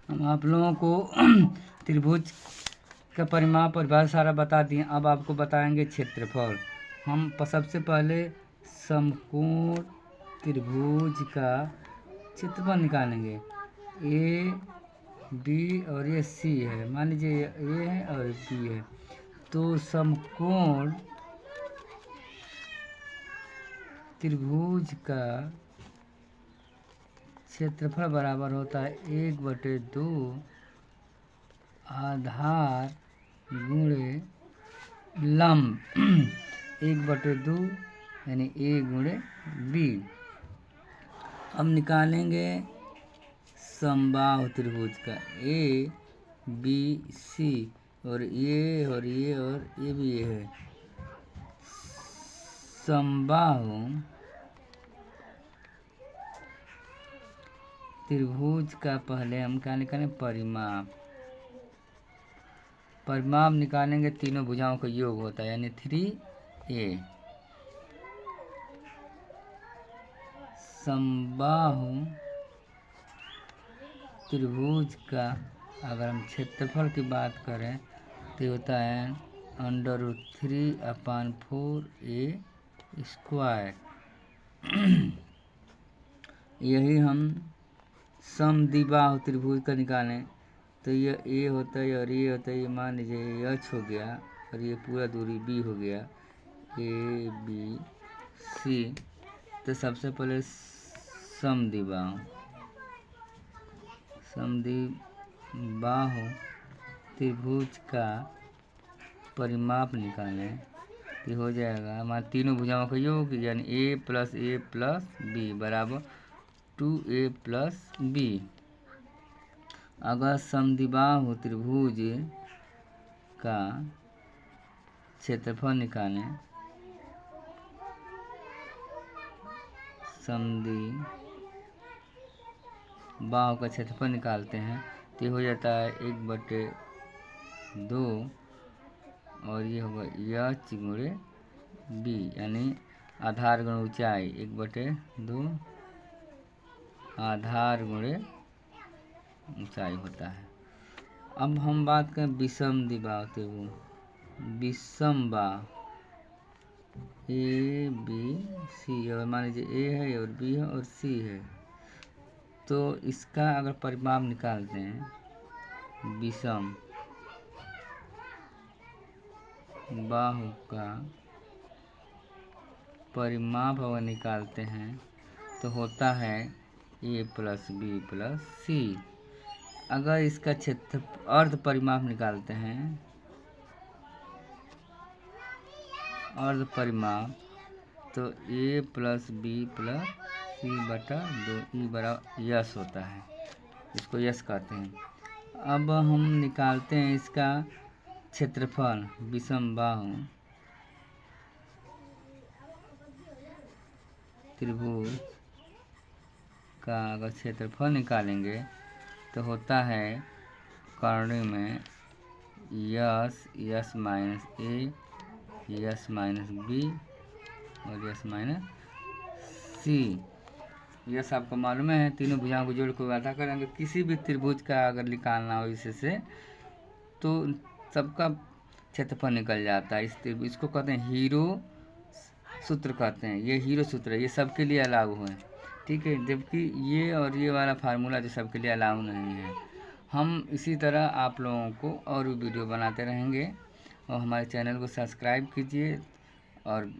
हम आप लोगों को त्रिभुज का परिमाप परिभाषा सारा बता दिए। अब आपको बताएंगे क्षेत्रफल। हम सबसे पहले समकोण त्रिभुज का क्षेत्रफल निकालेंगे। ए बी और ये सी है, मान लीजिए ए है और बी है, तो समकोण त्रिभुज का क्षेत्रफल बराबर होता है 1/2 आधार गुणे लंब 1/2 यानी ए गुणे बी। अब निकालेंगे समबाहु त्रिभुज का ए बी सी, और ये और ये और ये भी ये है। समबाहु त्रिभुज का पहले हम क्या निकालें, परिमाप। परिमाप निकालेंगे, तीनों भुजाओं का योग होता है यानी 3a। समबाहु त्रिभुज का अगर हम क्षेत्रफल की बात करें तो होता है √3/4a²। यही हम समद्विबाहु त्रिभुज का निकालें तो ये ए होता है और ये होता है, ये मान लीजिए एच हो गया और ये पूरा दूरी बी हो गया, ए बी सी। तो सबसे पहले समद्विबाहु त्रिभुज का परिमाप निकालें तो हो जाएगा हमारे तीनों भुजाओं का योग यानी a + b बराबर 2a + b। अगर समद्विबाहु त्रिभुज का क्षेत्रफल निकालें, समद्विबाहु का क्षेत्रफल निकालते हैं तो हो जाता है 1/2 और ये होगा h गुणे b यानी आधार गुणे ऊंचाई 1/2 आधार गुणे ऊंचाई होता है। अब हम बात करें विषमद्विबाहु त्रिभुज। विषमबाहु ए बी सी, और मान लीजिए ए है और बी है और सी है, तो इसका अगर परिमाप निकालते हैं, विषम बाहु का परिमाप अगर निकालते हैं तो होता है a + b + c। अगर इसका क्षेत्र अर्ध परिमाप निकालते हैं, अर्ध परिमाप, तो a + b + c/2 ई बराबर यश होता है, इसको यश कहते हैं। अब हम निकालते हैं इसका क्षेत्रफल। विषमबाहु त्रिभुज का अगर क्षेत्रफल निकालेंगे तो होता है कर्ण में यस यस माइनस ए यस माइनस बी और यस माइनस सी। यस आपको मालूम है, तीनों भुजाओं को जोड़ कर वादा करेंगे। किसी भी त्रिभुज का अगर निकालना हो इससे तो सबका क्षेत्रफल निकल जाता है। इसको कहते हैं हीरो सूत्र कहते हैं। ये हीरो सूत्र है, ये सबके लिए अलाउ है, ठीक है, जबकि ये और ये वाला फार्मूला जो सबके लिए अलाउ नहीं है। हम इसी तरह आप लोगों को और भी वीडियो बनाते रहेंगे और हमारे चैनल को सब्सक्राइब कीजिए और